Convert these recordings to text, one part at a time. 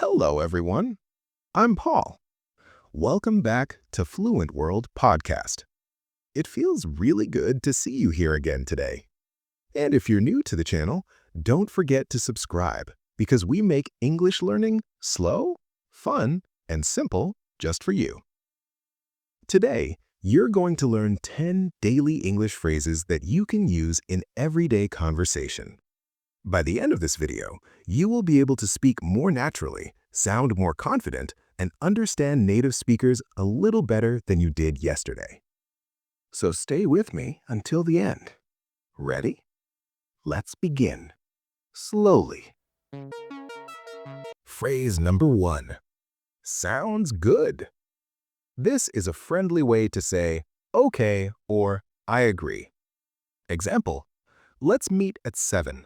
Hello, everyone. I'm Paul. Welcome back to Fluent World Podcast. It feels really good to see you here again today. And if you're new to the channel, don't forget to subscribe because we make English learning slow, fun, and simple just for you. Today, you're going to learn 10 daily English phrases that you can use in everyday conversation. By the end of this video, you will be able to speak more naturally, sound more confident, and understand native speakers a little better than you did yesterday. So stay with me until the end. Ready? Let's begin. Slowly. Phrase number 1. Sounds good. This is a friendly way to say, okay, or I agree. Example, let's meet at 7.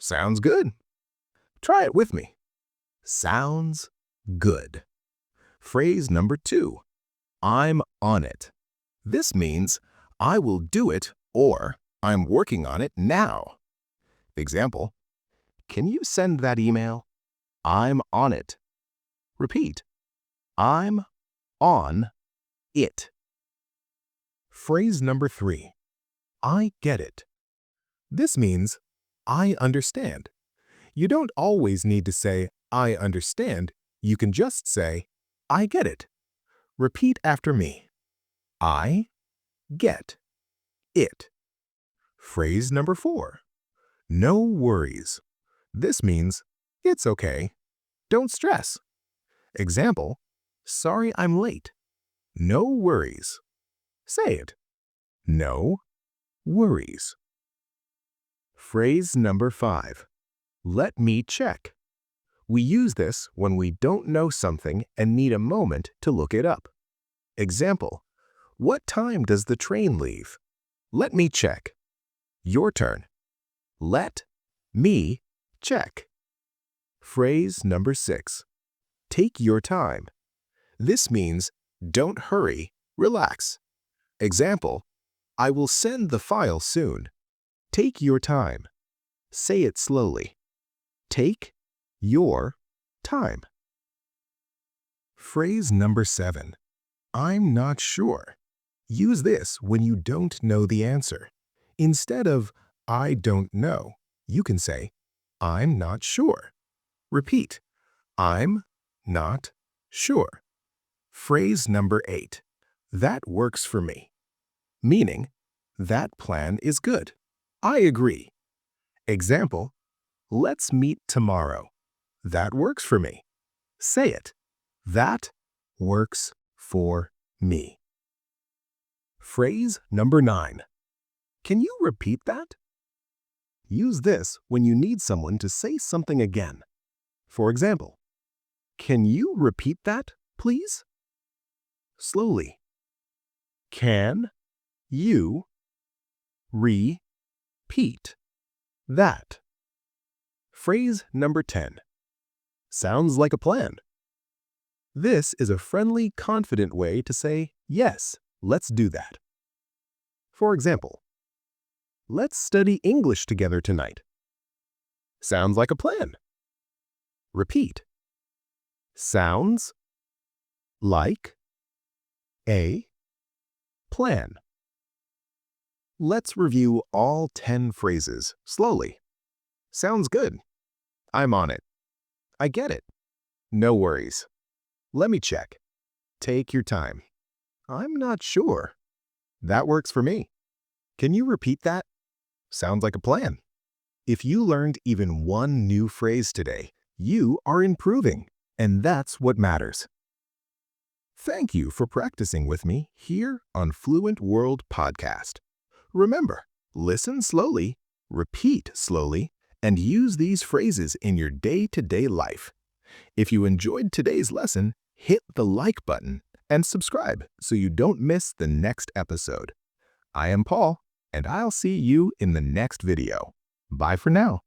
Sounds good. Try it with me. Sounds good. Phrase number 2. I'm on it. This means I will do it or I'm working on it now. Example, can you send that email? I'm on it. Repeat. I'm on it. Phrase number 3. I get it. This means I understand. You don't always need to say, I understand. You can just say, I get it. Repeat after me. I get it. Phrase number 4. No worries. This means, it's okay. Don't stress. Example, sorry I'm late. No worries. Say it. No worries. Phrase number 5. Let me check. We use this when we don't know something and need a moment to look it up. Example, what time does the train leave? Let me check. Your turn. Let me check. Phrase number 6. Take your time. This means don't hurry, relax. Example, I will send the file soon. Take your time. Say it slowly. Take your time. Phrase number 7. I'm not sure. Use this when you don't know the answer. Instead of I don't know, you can say I'm not sure. Repeat. I'm not sure. Phrase number 8. That works for me. Meaning, that plan is good. I agree. Example, let's meet tomorrow. That works for me. Say it. That works for me. Phrase number 9. Can you repeat that? Use this when you need someone to say something again. For example, can you repeat that, please? Slowly. Can you repeat that? Phrase number 10. Sounds like a plan. This is a friendly, confident way to say, yes, let's do that. For example, let's study English together tonight. Sounds like a plan. Repeat. Sounds like a plan. Let's review all 10 phrases slowly. Sounds good. I'm on it. I get it. No worries. Let me check. Take your time. I'm not sure. That works for me. Can you repeat that? Sounds like a plan. If you learned even one new phrase today, you are improving, and that's what matters. Thank you for practicing with me here on Fluent World Podcast. Remember, listen slowly, repeat slowly, and use these phrases in your day-to-day life. If you enjoyed today's lesson, hit the like button and subscribe so you don't miss the next episode. I am Paul, and I'll see you in the next video. Bye for now.